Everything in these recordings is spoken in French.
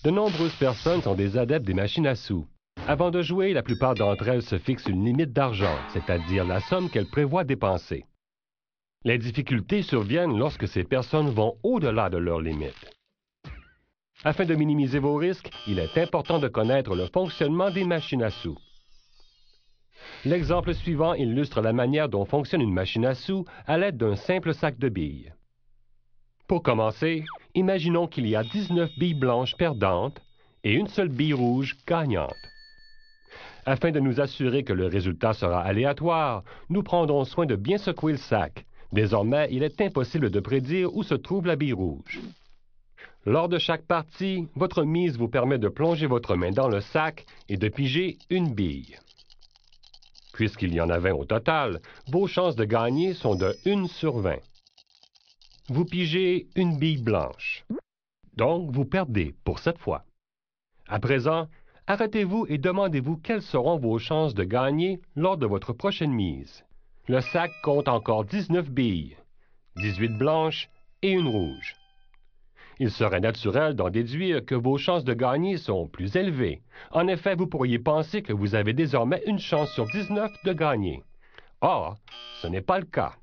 De nombreuses personnes sont des adeptes des machines à sous. Avant de jouer, la plupart d'entre elles se fixent une limite d'argent, c'est-à-dire la somme qu'elles prévoient dépenser. Les difficultés surviennent lorsque ces personnes vont au-delà de leur limite. Afin de minimiser vos risques, il est important de connaître le fonctionnement des machines à sous. L'exemple suivant illustre la manière dont fonctionne une machine à sous à l'aide d'un simple sac de billes. Pour commencer, imaginons qu'il y a 19 billes blanches perdantes et une seule bille rouge gagnante. Afin de nous assurer que le résultat sera aléatoire, nous prendrons soin de bien secouer le sac. Désormais, il est impossible de prédire où se trouve la bille rouge. Lors de chaque partie, votre mise vous permet de plonger votre main dans le sac et de piger une bille. Puisqu'il y en a 20 au total, vos chances de gagner sont de 1 sur 20. Vous pigez une bille blanche. Donc, vous perdez pour cette fois. À présent, arrêtez-vous et demandez-vous quelles seront vos chances de gagner lors de votre prochaine mise. Le sac compte encore 19 billes, 18 blanches et une rouge. Il serait naturel d'en déduire que vos chances de gagner sont plus élevées. En effet, vous pourriez penser que vous avez désormais une chance sur 19 de gagner. Or, ce n'est pas le cas.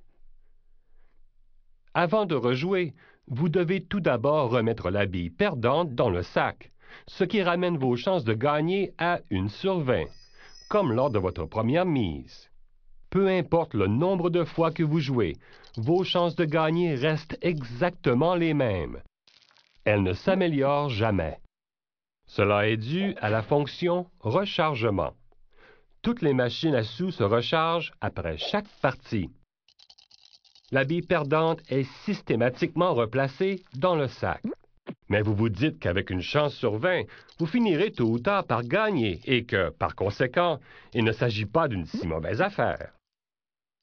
Avant de rejouer, vous devez tout d'abord remettre la bille perdante dans le sac, ce qui ramène vos chances de gagner à 1 sur 20, comme lors de votre première mise. Peu importe le nombre de fois que vous jouez, vos chances de gagner restent exactement les mêmes. Elles ne s'améliorent jamais. Cela est dû à la fonction rechargement. Toutes les machines à sous se rechargent après chaque partie. La bille perdante est systématiquement replacée dans le sac. Mais vous vous dites qu'avec une chance sur 20, vous finirez tôt ou tard par gagner et que, par conséquent, il ne s'agit pas d'une si mauvaise affaire.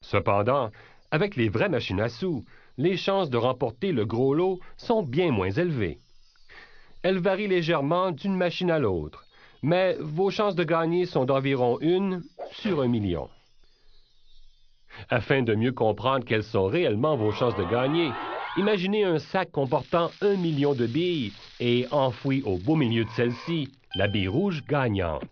Cependant, avec les vraies machines à sous, les chances de remporter le gros lot sont bien moins élevées. Elles varient légèrement d'une machine à l'autre, mais vos chances de gagner sont d'environ 1 sur 1 million. Afin de mieux comprendre quelles sont réellement vos chances de gagner, imaginez un sac comportant 1 million de billes et enfoui au beau milieu de celle-ci, la bille rouge gagnante.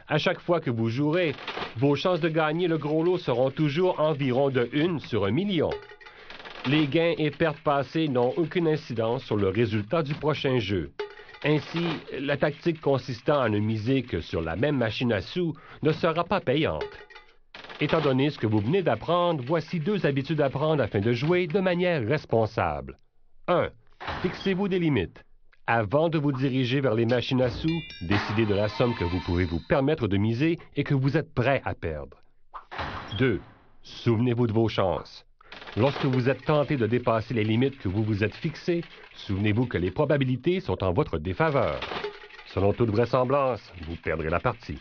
À chaque fois que vous jouerez, vos chances de gagner le gros lot seront toujours environ de 1 sur 1 million. Les gains et pertes passées n'ont aucune incidence sur le résultat du prochain jeu. Ainsi, la tactique consistant à ne miser que sur la même machine à sous ne sera pas payante. Étant donné ce que vous venez d'apprendre, voici 2 habitudes à prendre afin de jouer de manière responsable. 1. Fixez-vous des limites. Avant de vous diriger vers les machines à sous, décidez de la somme que vous pouvez vous permettre de miser et que vous êtes prêt à perdre. 2. Souvenez-vous de vos chances. Lorsque vous êtes tenté de dépasser les limites que vous vous êtes fixées, souvenez-vous que les probabilités sont en votre défaveur. Selon toute vraisemblance, vous perdrez la partie.